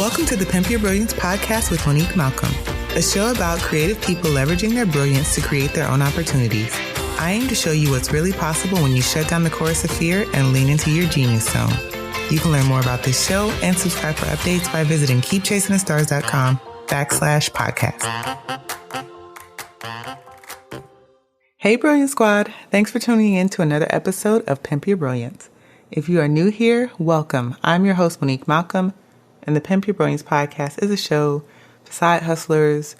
Welcome to the Pimp Your Brilliance podcast with Monique Malcolm, a show about creative people leveraging their brilliance to create their own opportunities. I aim to show you what's really possible when you shut down the chorus of fear and lean into your genius zone. You can learn more about this show and subscribe for updates by visiting keepchasingthestars.com/podcast. Hey, Brilliant Squad. Thanks for tuning in to another episode of Pimp Your Brilliance. If you are new here, welcome. I'm your host, Monique Malcolm, and the Pimp Your Brilliance podcast is a show for side hustlers,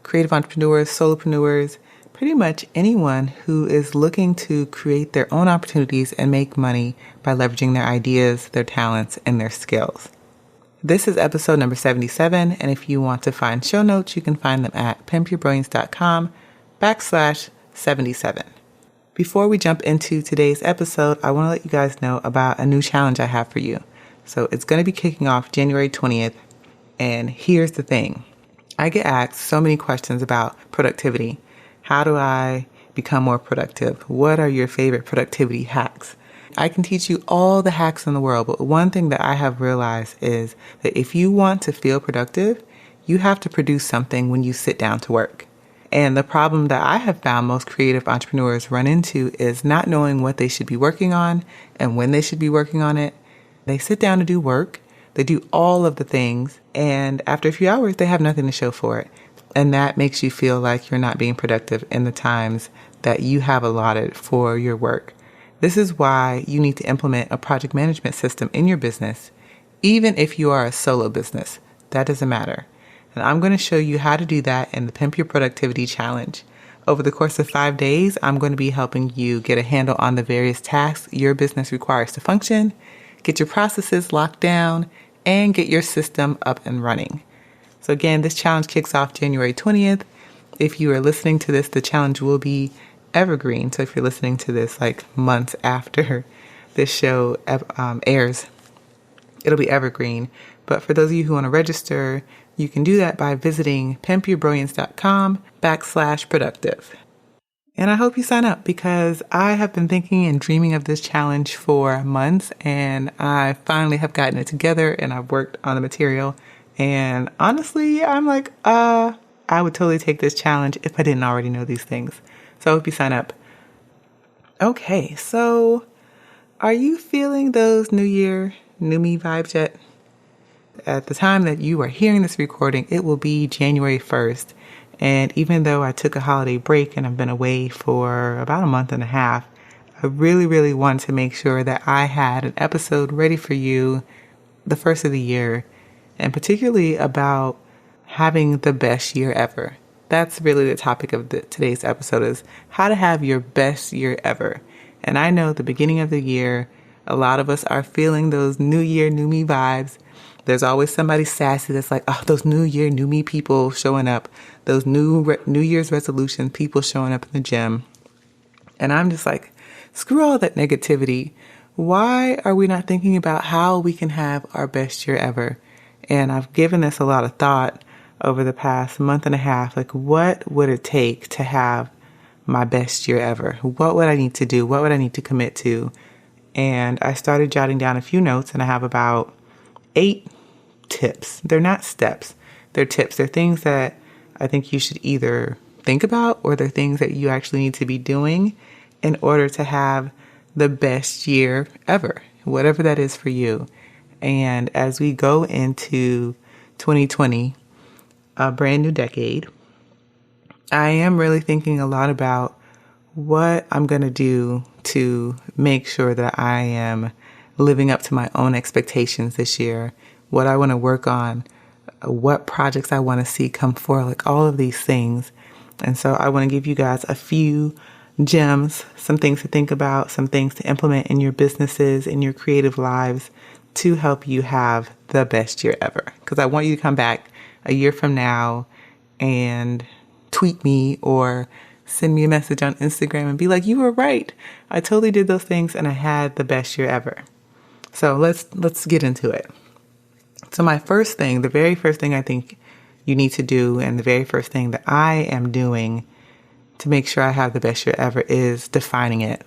creative entrepreneurs, solopreneurs, pretty much anyone who is looking to create their own opportunities and make money by leveraging their ideas, their talents, and their skills. This is episode number 77, and if you want to find show notes, you can find them at pimpyourbrilliance.com/77. Before we jump into today's episode, I want to let you guys know about a new challenge I have for you. So it's going to be kicking off January 20th, and here's the thing. I get asked so many questions about productivity. How do I become more productive? What are your favorite productivity hacks? I can teach you all the hacks in the world, but one thing that I have realized is that if you want to feel productive, you have to produce something when you sit down to work. And the problem that I have found most creative entrepreneurs run into is not knowing what they should be working on and when they should be working on it. They sit down to do work, they do all of the things, and after a few hours, they have nothing to show for it. And that makes you feel like you're not being productive in the times that you have allotted for your work. This is why you need to implement a project management system in your business, even if you are a solo business. That doesn't matter. And I'm going to show you how to do that in the Pimp Your Productivity Challenge. Over the course of 5 days, I'm going to be helping you get a handle on the various tasks your business requires to function, get your processes locked down, and get your system up and running. So again, this challenge kicks off January 20th. If you are listening to this, the challenge will be evergreen. So if you're listening to this like months after this show airs, it'll be evergreen. But for those of you who want to register, you can do that by visiting pimpyourbrilliance.com/productive. And I hope you sign up because I have been thinking and dreaming of this challenge for months, and I finally have gotten it together and I've worked on the material. And honestly, I'm like, I would totally take this challenge if I didn't already know these things. So I hope you sign up. Okay, so are you feeling those New Year, New Me vibes yet? At the time that you are hearing this recording, it will be January 1st. And even though I took a holiday break and I've been away for about a month and a half, I really, really wanted to make sure that I had an episode ready for you the first of the year, and particularly about having the best year ever. That's really the topic of today's episode, is how to have your best year ever. And I know the beginning of the year, a lot of us are feeling those New Year, New Me vibes. There's always somebody sassy that's like, oh, those New Year, New Me people showing up, those New Year's resolution people showing up in the gym. And I'm just like, screw all that negativity. Why are we not thinking about how we can have our best year ever? And I've given this a lot of thought over the past month and a half. Like, what would it take to have my best year ever? What would I need to do? What would I need to commit to? And I started jotting down a few notes, and I have about 8 tips. They're not steps. They're tips. They're things that I think you should either think about, or they're things that you actually need to be doing in order to have the best year ever, whatever that is for you. And as we go into 2020, a brand new decade, I am really thinking a lot about what I'm going to do to make sure that I am living up to my own expectations this year, what I want to work on, what projects I want to see come forward, like all of these things. And so I want to give you guys a few gems, some things to think about, some things to implement in your businesses, in your creative lives, to help you have the best year ever. Because I want you to come back a year from now and tweet me or send me a message on Instagram and be like, you were right. I totally did those things and I had the best year ever. So let's get into it. So my first thing, the very first thing I think you need to do, and the very first thing that I am doing to make sure I have the best year ever, is defining it.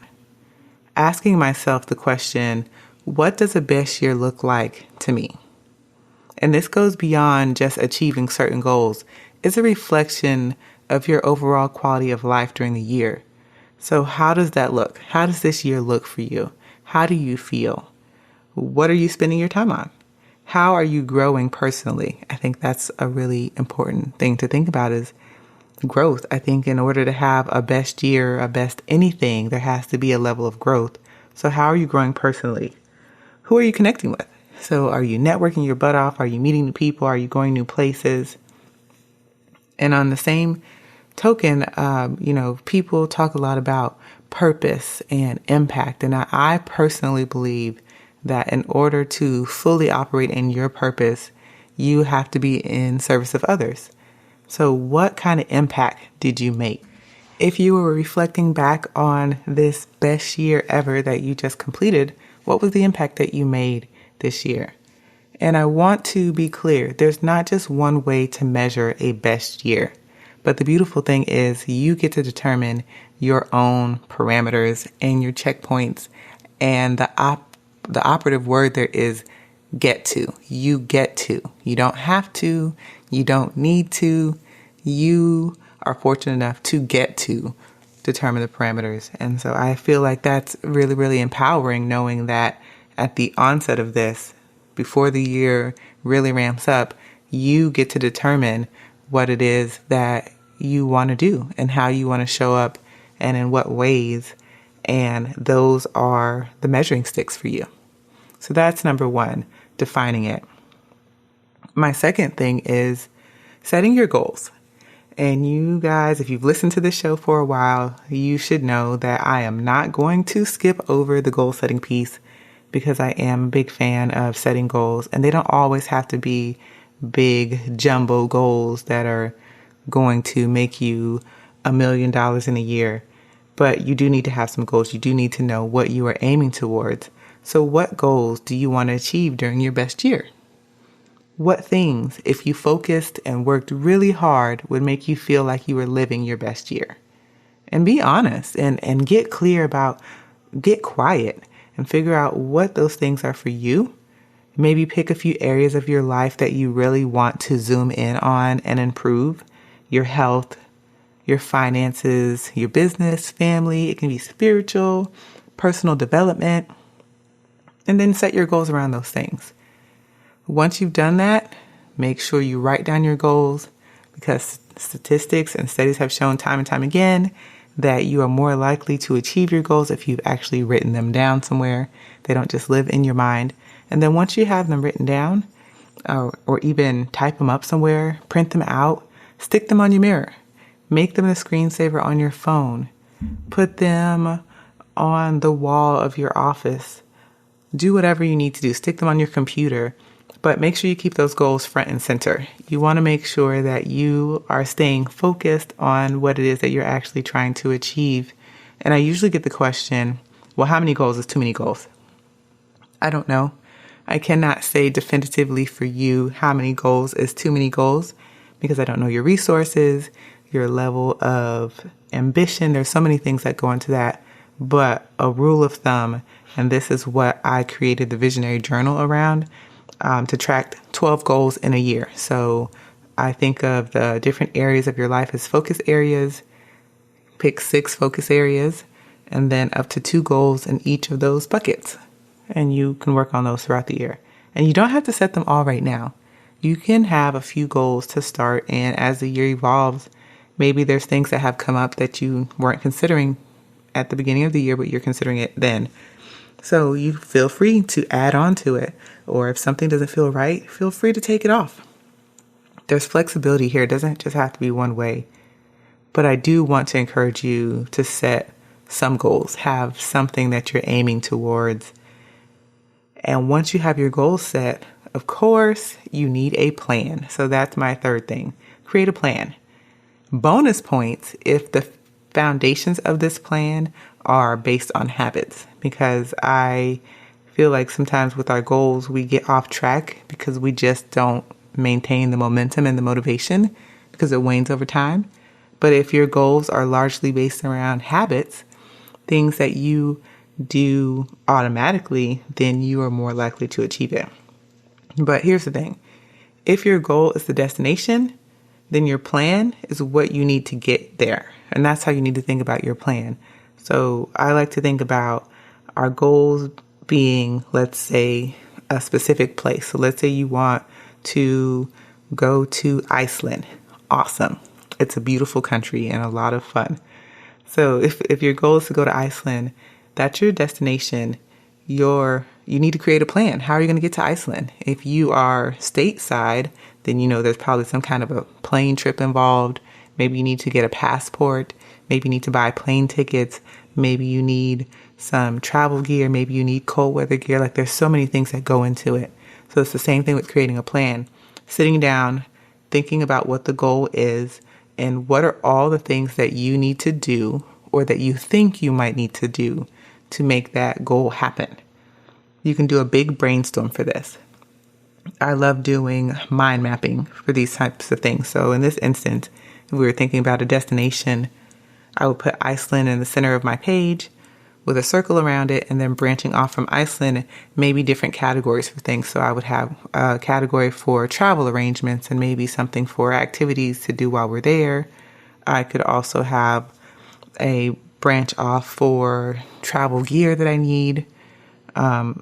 Asking myself the question, what does a best year look like to me? And this goes beyond just achieving certain goals. It's a reflection of your overall quality of life during the year. So how does that look? How does this year look for you? How do you feel? What are you spending your time on? How are you growing personally? I think that's a really important thing to think about is growth. I think in order to have a best year, a best anything, there has to be a level of growth. So how are you growing personally? Who are you connecting with? So are you networking your butt off? Are you meeting new people? Are you going new places? And on the same token, people talk a lot about purpose and impact. And I personally believe that in order to fully operate in your purpose, you have to be in service of others. So what kind of impact did you make? If you were reflecting back on this best year ever that you just completed, what was the impact that you made this year? And I want to be clear, there's not just one way to measure a best year. But the beautiful thing is you get to determine your own parameters and your checkpoints. And the operative word there is get to. You get to. You don't have to. You don't need to. You are fortunate enough to get to determine the parameters. And so I feel like that's really, really empowering, knowing that at the onset of this, before the year really ramps up, you get to determine what it is that you want to do and how you want to show up and in what ways. And those are the measuring sticks for you. So that's number one, defining it. My second thing is setting your goals. And you guys, if you've listened to this show for a while, you should know that I am not going to skip over the goal setting piece because I am a big fan of setting goals. And they don't always have to be big jumbo goals that are going to make you $1 million in a year. But you do need to have some goals. You do need to know what you are aiming towards. So what goals do you want to achieve during your best year? What things, if you focused and worked really hard, would make you feel like you were living your best year? And be honest and get clear about, get quiet and figure out what those things are for you. Maybe pick a few areas of your life that you really want to zoom in on and improve. Your health, your finances, your business, family. It can be spiritual, personal development. And then set your goals around those things. Once you've done that, make sure you write down your goals because statistics and studies have shown time and time again that you are more likely to achieve your goals if you've actually written them down somewhere. They don't just live in your mind. And then once you have them written down or even type them up somewhere, print them out, stick them on your mirror, make them a screensaver on your phone, put them on the wall of your office, do whatever you need to do, stick them on your computer. But make sure you keep those goals front and center. You want to make sure that you are staying focused on what it is that you're actually trying to achieve. And I usually get the question, well, how many goals is too many goals? I don't know. I cannot say definitively for you how many goals is too many goals because I don't know your resources, your level of ambition. There's so many things that go into that. But a rule of thumb, and this is what I created the Visionary Journal around, to track 12 goals in a year. So I think of the different areas of your life as focus areas, pick 6 focus areas, and then up to 2 goals in each of those buckets. And you can work on those throughout the year. And you don't have to set them all right now. You can have a few goals to start, and as the year evolves, maybe there's things that have come up that you weren't considering at the beginning of the year, but you're considering it then. So you feel free to add on to it. Or if something doesn't feel right, feel free to take it off. There's flexibility here. It doesn't just have to be one way. But I do want to encourage you to set some goals, have something that you're aiming towards. And once you have your goals set, of course, you need a plan. So that's my third thing. Create a plan. Bonus points if the foundations of this plan are based on habits, because I feel like sometimes with our goals, we get off track because we just don't maintain the momentum and the motivation because it wanes over time. But if your goals are largely based around habits, things that you do automatically, then you are more likely to achieve it. But here's the thing. If your goal is the destination, then your plan is what you need to get there. And that's how you need to think about your plan. So I like to think about our goals being, let's say, a specific place. So let's say you want to go to Iceland. Awesome. It's a beautiful country and a lot of fun. So if your goal is to go to Iceland, that's your destination. You need to create a plan. How are you going to get to Iceland? If you are stateside, then there's probably some kind of a plane trip involved. Maybe you need to get a passport. Maybe you need to buy plane tickets. Maybe you need some travel gear. Maybe you need cold weather gear. Like, there's so many things that go into it. So it's the same thing with creating a plan. Sitting down, thinking about what the goal is and what are all the things that you need to do or that you think you might need to do to make that goal happen. You can do a big brainstorm for this. I love doing mind mapping for these types of things. So in this instance, if we were thinking about a destination, I would put Iceland in the center of my page with a circle around it, and then branching off from Iceland, maybe different categories for things. So I would have a category for travel arrangements and maybe something for activities to do while we're there. I could also have a branch off for travel gear that I need. I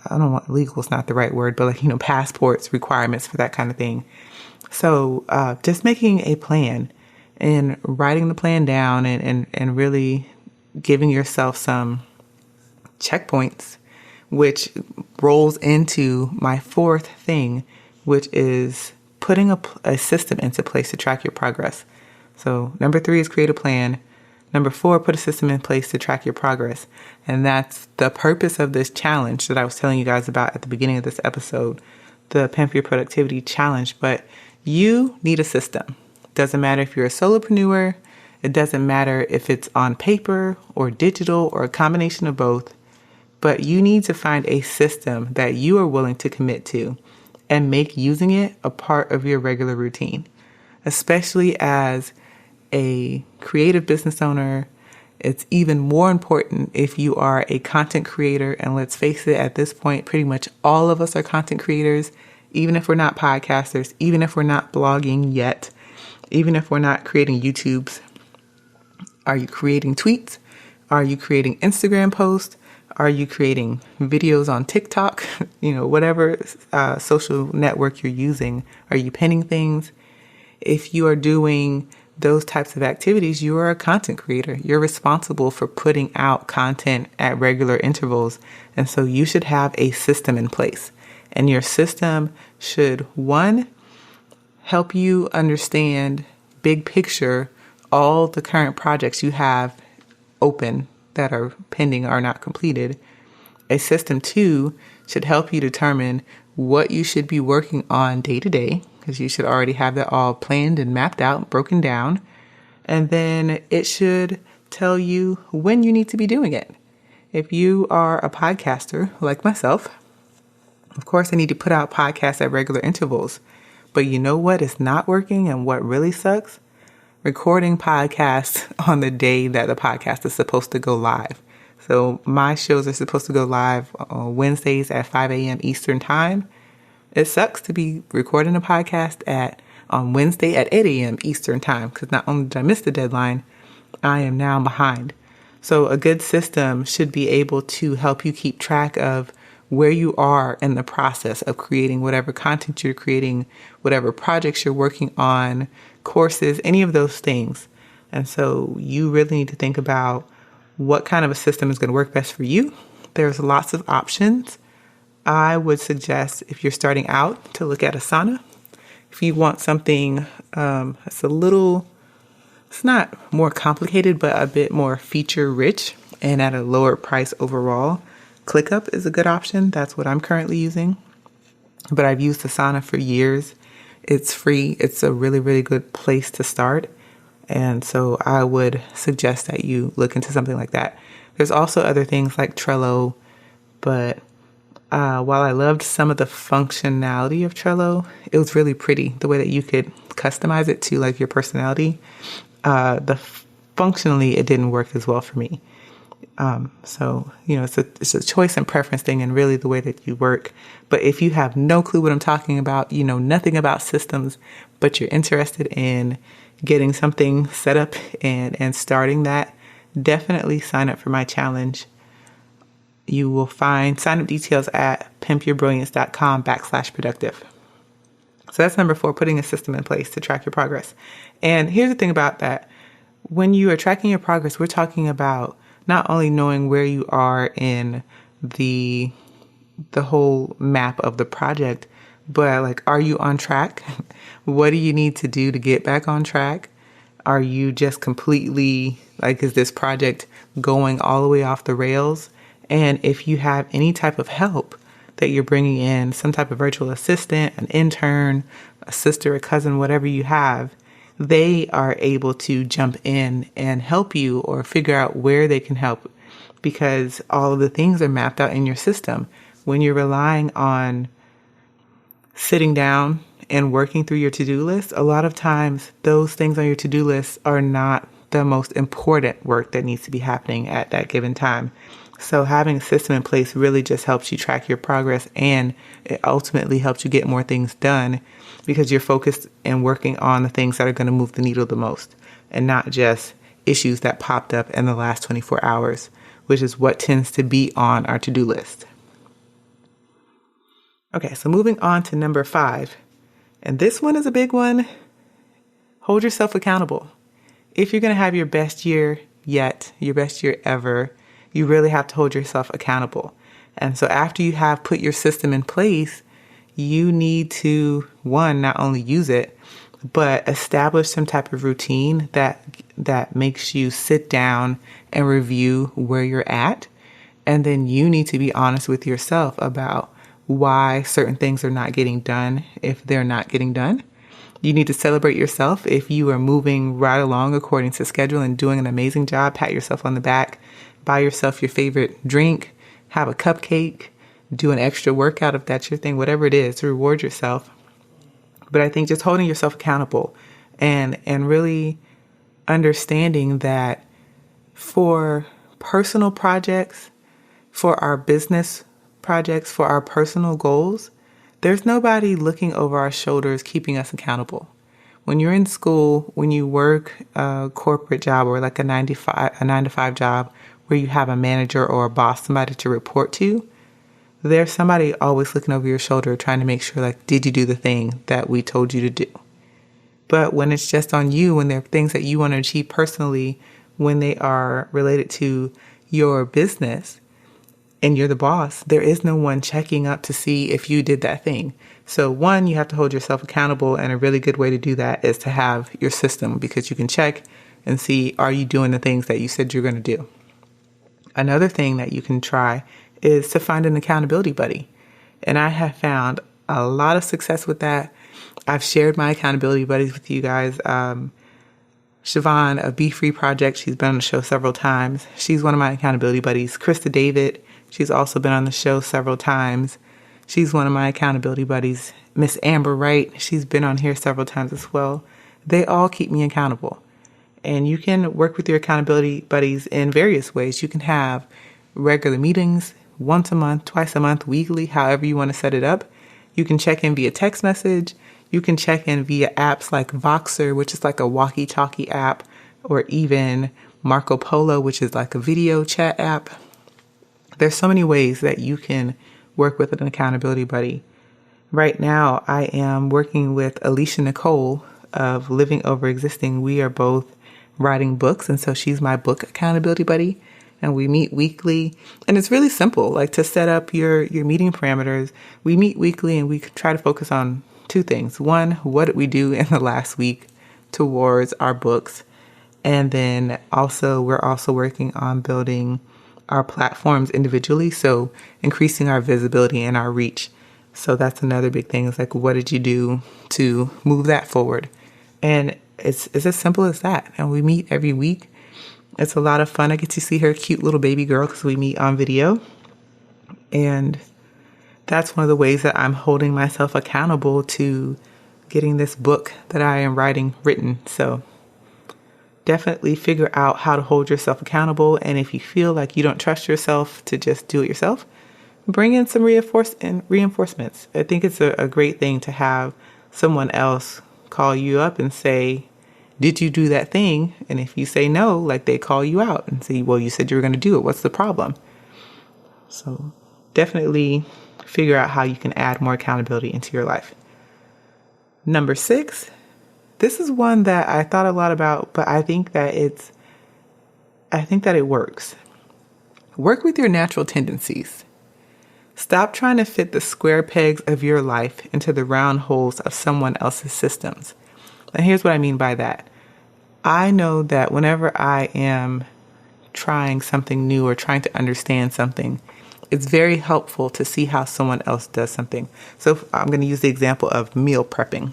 don't want legal is not the right word, but passports, requirements for that kind of thing. So just making a plan and writing the plan down and really giving yourself some checkpoints, which rolls into my fourth thing, which is putting a system into place to track your progress. So number 3 is create a plan. Number 4, put a system in place to track your progress. And that's the purpose of this challenge that I was telling you guys about at the beginning of this episode, the Pimp Your Productivity challenge. But you need a system. Doesn't matter if you're a solopreneur. It doesn't matter if it's on paper or digital or a combination of both. But you need to find a system that you are willing to commit to and make using it a part of your regular routine, especially as a creative business owner. It's even more important if you are a content creator. And let's face it, at this point, pretty much all of us are content creators, even if we're not podcasters, even if we're not blogging yet, even if we're not creating YouTubes. Are you creating tweets? Are you creating Instagram posts? Are you creating videos on TikTok? Whatever social network you're using. Are you pinning things? If you are doing those types of activities, you are a content creator. You're responsible for putting out content at regular intervals. And so you should have a system in place. And your system should, 1, help you understand big picture all the current projects you have open that are pending or not completed. A system 2 should help you determine what you should be working on day to day, because you should already have that all planned and mapped out, broken down. And then it should tell you when you need to be doing it. If you are a podcaster like myself, of course, I need to put out podcasts at regular intervals. But you know what is not working and what really sucks? Recording podcasts on the day that the podcast is supposed to go live. So my shows are supposed to go live on Wednesdays at 5 a.m. Eastern time. It sucks to be recording a podcast on Wednesday at 8 a.m. Eastern time, because not only did I miss the deadline, I am now behind. So a good system should be able to help you keep track of where you are in the process of creating whatever content you're creating, whatever projects you're working on, courses, any of those things. And so you really need to think about what kind of a system is going to work best for you. There's lots of options. I would suggest, if you're starting out, to look at Asana. If you want something that's it's not more complicated, but a bit more feature rich and at a lower price overall, ClickUp is a good option. That's what I'm currently using. But I've used Asana for years. It's free. It's a really, really good place to start. And so I would suggest that you look into something like that. There's also other things like Trello, but while I loved some of the functionality of Trello, it was really pretty. The way that you could customize it to like your personality, functionally, it didn't work as well for me. It's a choice and preference thing and really the way that you work. But if you have no clue what I'm talking about, you know nothing about systems, but you're interested in getting something set up and starting that, definitely sign up for my challenge. You will find sign up details at pimpyourbrilliance.com/productive. So that's number 4, putting a system in place to track your progress. And here's the thing about that. When you are tracking your progress, we're talking about not only knowing where you are in the whole map of the project, but like, are you on track? What do you need to do to get back on track? Are you just completely, like, is this project going all the way off the rails? And if you have any type of help that you're bringing in, some type of virtual assistant, an intern, a sister, a cousin, whatever you have, they are able to jump in and help you or figure out where they can help, because all of the things are mapped out in your system. When you're relying on sitting down and working through your to-do list, a lot of times those things on your to-do list are not the most important work that needs to be happening at that given time. So having a system in place really just helps you track your progress, and it ultimately helps you get more things done because you're focused and working on the things that are going to move the needle the most, and not just issues that popped up in the last 24 hours, which is what tends to be on our to-do list. Okay, so moving on to number 5. And this one is a big one. Hold yourself accountable. If you're going to have your best year yet, your best year ever, you really have to hold yourself accountable. And so after you have put your system in place, you need to, one, not only use it, but establish some type of routine that makes you sit down and review where you're at. And then you need to be honest with yourself about why certain things are not getting done if they're not getting done. You need to celebrate yourself if you are moving right along according to schedule and doing an amazing job. Pat yourself on the back. Buy yourself your favorite drink. Have a cupcake. Do an extra workout if that's your thing. Whatever it is, to reward yourself. But I think just holding yourself accountable and really understanding that for personal projects, for our business projects, for our personal goals, there's nobody looking over our shoulders keeping us accountable. When you're in school, when you work a corporate job or like a 9 to 5 job where you have a manager or a boss, somebody to report to, there's somebody always looking over your shoulder trying to make sure, like, did you do the thing that we told you to do? But when it's just on you, when there are things that you want to achieve personally, when they are related to your business and you're the boss, there is no one checking up to see if you did that thing. So one, you have to hold yourself accountable, and a really good way to do that is to have your system, because you can check and see, are you doing the things that you said you're going to do? Another thing that you can try is to find an accountability buddy. And I have found a lot of success with that. I've shared my accountability buddies with you guys. Siobhan of Be Free Project, she's been on the show several times. She's one of my accountability buddies. Krista David, she's also been on the show several times. She's one of my accountability buddies. Miss Amber Wright, she's been on here several times as well. They all keep me accountable. And you can work with your accountability buddies in various ways. You can have regular meetings once a month, twice a month, weekly, however you want to set it up. You can check in via text message. You can check in via apps like Voxer, which is like a walkie-talkie app, or even Marco Polo, which is like a video chat app. There's so many ways that you can work with an accountability buddy. Right now, I am working with Alicia Nicole of Living Over Existing. We are both writing books, and so she's my book accountability buddy. And we meet weekly, and it's really simple. Like, to set up your meeting parameters, we meet weekly and we try to focus on 2 things. One, what did we do in the last week towards our books? And then also, we're also working on building our platforms individually. So increasing our visibility and our reach. So that's another big thing. It's like, what did you do to move that forward? And it's as simple as that. And we meet every week. It's a lot of fun. I get to see her cute little baby girl because we meet on video. And that's one of the ways that I'm holding myself accountable to getting this book that I am writing written. So definitely figure out how to hold yourself accountable. And if you feel like you don't trust yourself to just do it yourself, bring in some reinforcements. I think it's a great thing to have someone else call you up and say, did you do that thing? And if you say no, like they call you out and say, well, you said you were going to do it. What's the problem? So definitely figure out how you can add more accountability into your life. Number 6, this is one that I thought a lot about, but I think that it works. Work with your natural tendencies. Stop trying to fit the square pegs of your life into the round holes of someone else's systems. And here's what I mean by that. I know that whenever I am trying something new or trying to understand something, it's very helpful to see how someone else does something. So I'm going to use the example of meal prepping.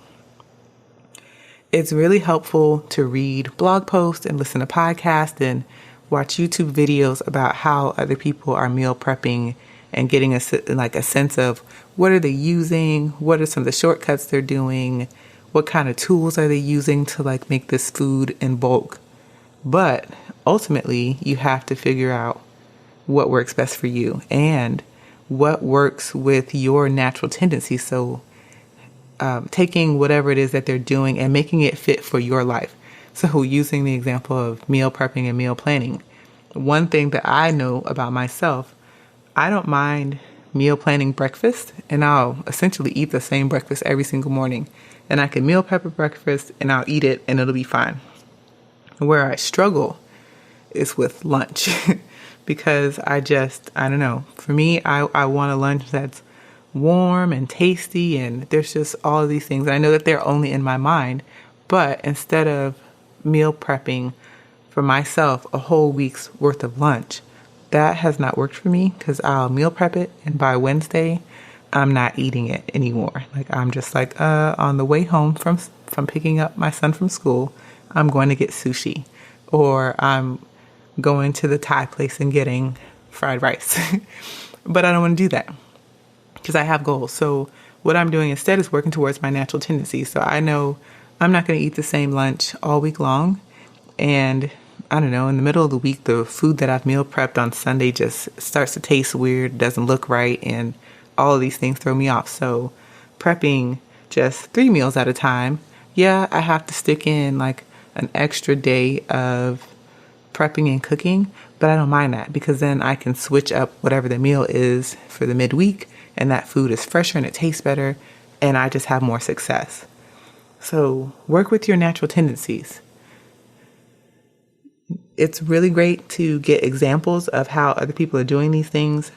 It's really helpful to read blog posts and listen to podcasts and watch YouTube videos about how other people are meal prepping and getting a sense of what are they using, what are some of the shortcuts they're doing, what kind of tools are they using to make this food in bulk. But ultimately, you have to figure out what works best for you and what works with your natural tendencies. So taking whatever it is that they're doing and making it fit for your life. So using the example of meal prepping and meal planning, one thing that I know about myself, I don't mind meal planning breakfast, and I'll essentially eat the same breakfast every single morning. And I can meal prep a breakfast and I'll eat it and it'll be fine. Where I struggle is with lunch because I don't know. For me, I want a lunch that's warm and tasty, and there's just all of these things. And I know that they're only in my mind, but instead of meal prepping for myself a whole week's worth of lunch, that has not worked for me because I'll meal prep it and by Wednesday, I'm not eating it anymore. I'm just on the way home from picking up my son from school, I'm going to get sushi, or I'm going to the Thai place and getting fried rice. But I don't want to do that because I have goals. So what I'm doing instead is working towards my natural tendencies. So I know I'm not going to eat the same lunch all week long. And I don't know, in the middle of the week, the food that I've meal prepped on Sunday just starts to taste weird, doesn't look right, and all of these things throw me off. So prepping just 3 meals at a time, yeah, I have to stick in an extra day of prepping and cooking, but I don't mind that because then I can switch up whatever the meal is for the midweek, and that food is fresher and it tastes better, and I just have more success. So work with your natural tendencies. It's really great to get examples of how other people are doing these things,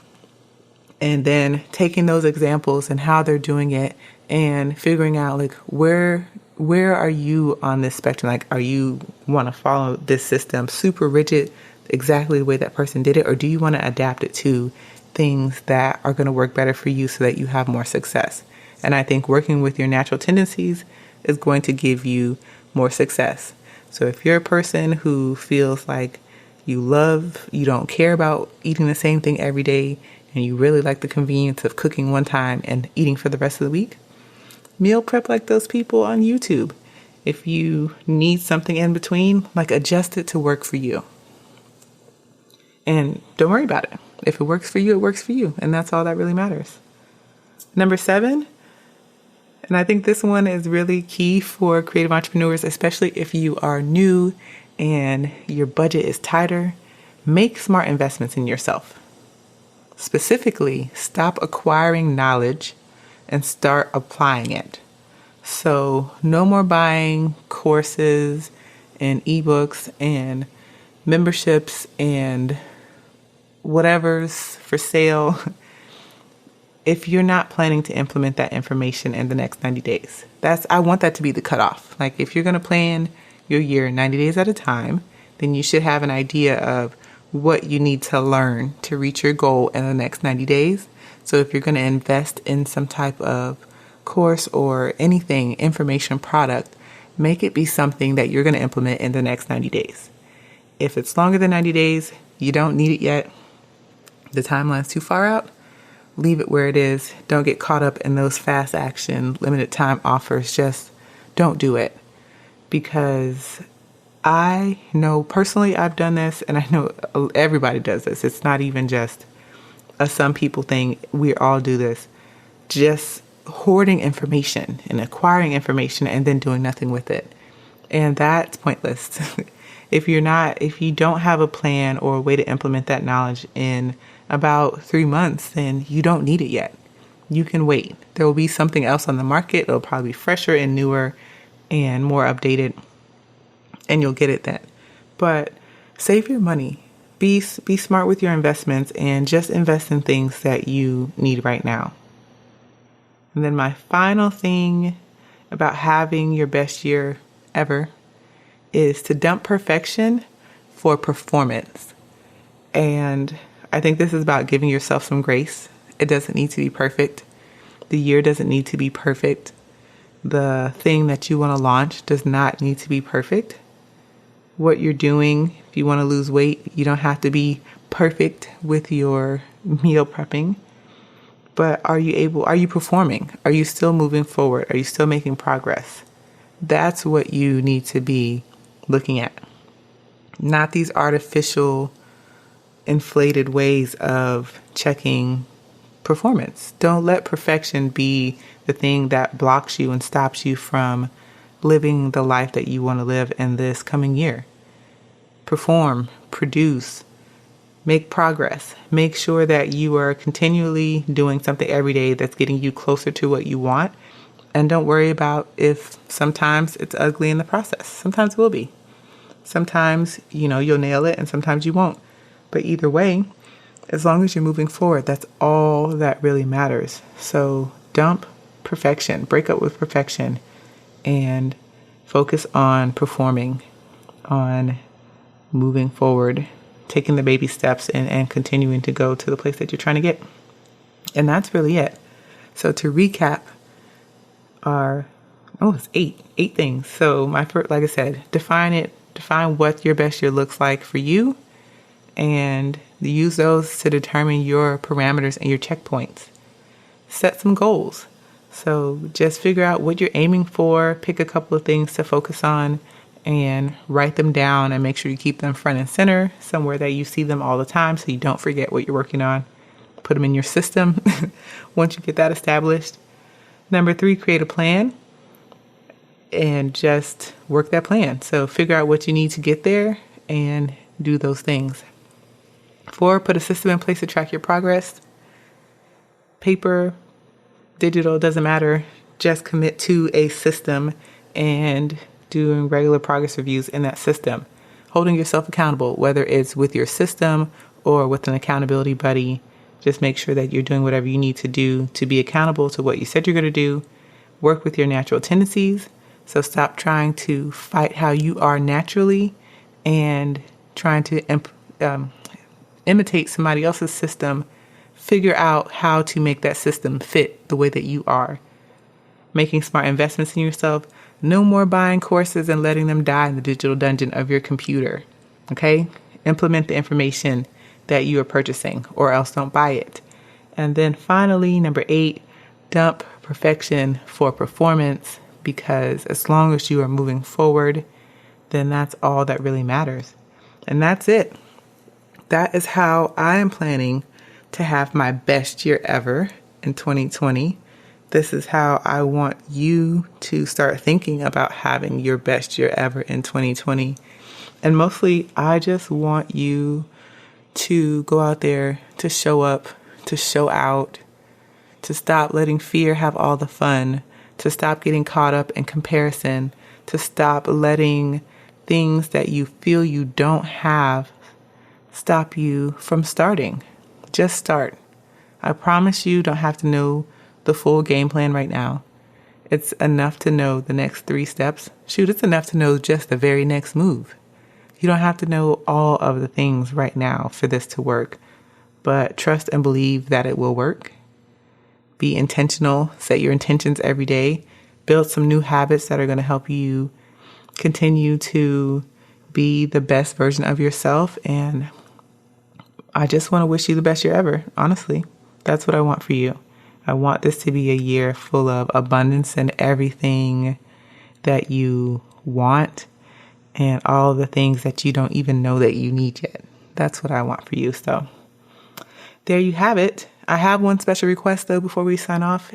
and then taking those examples and how they're doing it and figuring out where are you on this spectrum? Are you want to follow this system super rigid, exactly the way that person did it? Or do you want to adapt it to things that are going to work better for you so that you have more success? And I think working with your natural tendencies is going to give you more success. So if you're a person who feels like you don't care about eating the same thing every day, and you really like the convenience of cooking one time and eating for the rest of the week, meal prep like those people on YouTube. If you need something in between, adjust it to work for you. And don't worry about it. If it works for you, it works for you. And that's all that really matters. Number 7, and I think this one is really key for creative entrepreneurs, especially if you are new and your budget is tighter, make smart investments in yourself. Specifically, stop acquiring knowledge and start applying it. So no more buying courses and ebooks and memberships and whatever's for sale if you're not planning to implement that information in the next 90 days. I want that to be the cutoff. If you're going to plan your year 90 days at a time, then you should have an idea of what you need to learn to reach your goal in the next 90 days. So if you're going to invest in some type of course or anything, information product, make it be something that you're going to implement in the next 90 days. If it's longer than 90 days, you don't need it yet, the timeline's too far out, leave it where it is. Don't get caught up in those fast action, limited time offers. Just don't do it, because I know personally I've done this, and I know everybody does this. It's not even just a some people thing. We all do this. Just hoarding information and acquiring information and then doing nothing with it. And that's pointless. If you don't have a plan or a way to implement that knowledge in about 3 months, then you don't need it yet. You can wait. There will be something else on the market. It'll probably be fresher and newer and more updated, and you'll get it then. But save your money. Be smart with your investments and just invest in things that you need right now. And then my final thing about having your best year ever is to dump perfection for performance. And I think this is about giving yourself some grace. It doesn't need to be perfect. The year doesn't need to be perfect. The thing that you want to launch does not need to be perfect. What you're doing, if you want to lose weight, you don't have to be perfect with your meal prepping. But are you performing? Are you still moving forward? Are you still making progress? That's what you need to be looking at. Not these artificial, inflated ways of checking performance. Don't let perfection be the thing that blocks you and stops you from living the life that you want to live in this coming year. Perform, produce, make progress. Make sure that you are continually doing something every day that's getting you closer to what you want. And don't worry about if sometimes it's ugly in the process. Sometimes it will be. Sometimes, you'll nail it and sometimes you won't. But either way, as long as you're moving forward, that's all that really matters. So dump perfection, break up with perfection, and focus on performing, on moving forward, taking the baby steps and continuing to go to the place that you're trying to get. And that's really it. So to recap, it's eight things. So my first, like I said, define what your best year looks like for you, and use those to determine your parameters and your checkpoints. Set some goals. So just figure out what you're aiming for, pick a couple of things to focus on, and write them down and make sure you keep them front and center, somewhere that you see them all the time so you don't forget what you're working on. Put them in your system once you get that established. Number 3, create a plan and just work that plan. So figure out what you need to get there and do those things. 4, put a system in place to track your progress. Paper, digital, doesn't matter. Just commit to a system and doing regular progress reviews in that system. Holding yourself accountable, whether it's with your system or with an accountability buddy. Just make sure that you're doing whatever you need to do to be accountable to what you said you're going to do. Work with your natural tendencies. So stop trying to fight how you are naturally and trying to imitate somebody else's system. Figure out how to make that system fit the way that you are. Making smart investments in yourself. No more buying courses and letting them die in the digital dungeon of your computer. Okay? Implement the information that you are purchasing, or else don't buy it. And then finally, number 8, dump perfection for performance, because as long as you are moving forward, then that's all that really matters. And that's it. That is how I am planning to have my best year ever in 2020. This is how I want you to start thinking about having your best year ever in 2020. And mostly, I just want you to go out there, to show up, to show out, to stop letting fear have all the fun, to stop getting caught up in comparison, to stop letting things that you feel you don't have stop you from starting. Just start. I promise you don't have to know the full game plan right now. It's enough to know the next 3 steps. Shoot, it's enough to know just the very next move. You don't have to know all of the things right now for this to work, but trust and believe that it will work. Be intentional. Set your intentions every day. Build some new habits that are going to help you continue to be the best version of yourself. And I just want to wish you the best year ever. Honestly, that's what I want for you. I want this to be a year full of abundance and everything that you want and all the things that you don't even know that you need yet. That's what I want for you. So there you have it. I have one special request though before we sign off.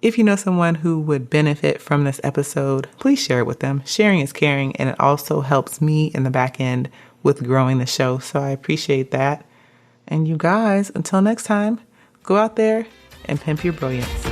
If you know someone who would benefit from this episode, please share it with them. Sharing is caring, and it also helps me in the back end with growing the show. So I appreciate that. And you guys, until next time, go out there and pimp your brilliance.